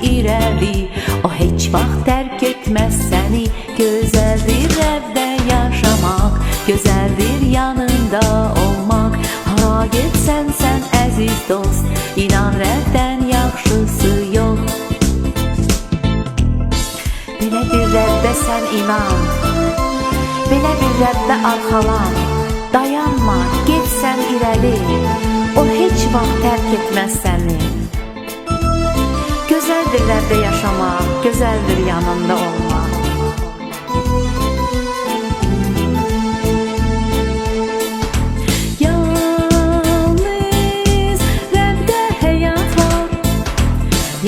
irəli, o heç vaxt tərk etməz səni. Gözəldir Rəbdə yaşamaq, gözəldir yanında olmaq. Hara getsən sən əziz dost, inan Rəbdən yaxşısı yox. Belə bir Rəbdə sən inan, belə bir Rəbdə arxalan. Dayanma, getsən irəli, o heç vaxt tərk etməz səni. Gözəldir Rəbdə yaşamaq, gözəldir yanında olmaq. Yalnız Rəbdə həyat var,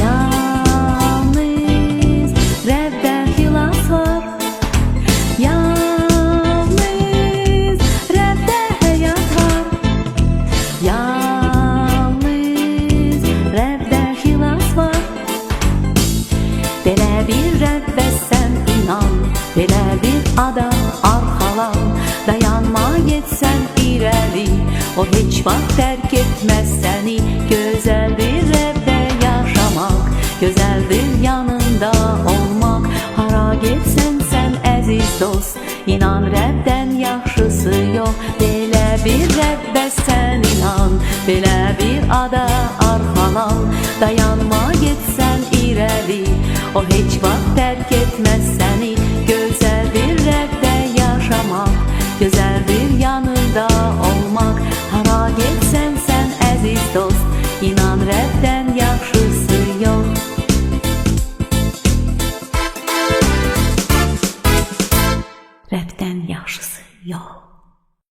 yalnız Rəbdə xilas var. Yalnız Rəbdə həyat var, yalnız Rəbdə xilas var. Belə bir Rəbbə sən inan, belə bir ada arxalan. Dayanma, getsən irəli, o heç vaxt tərk etməz səni. Gözəldir Rəbdə yaşamaq, gözəldir yanında olmaq. Hara getsən sən əziz dost, inan Rəbdən yaxşısı yox. Belə bir Rəbbə sən inan, belə bir ada arxalan. Dayanma, getsən irəli, o heç vaxt tərk etməz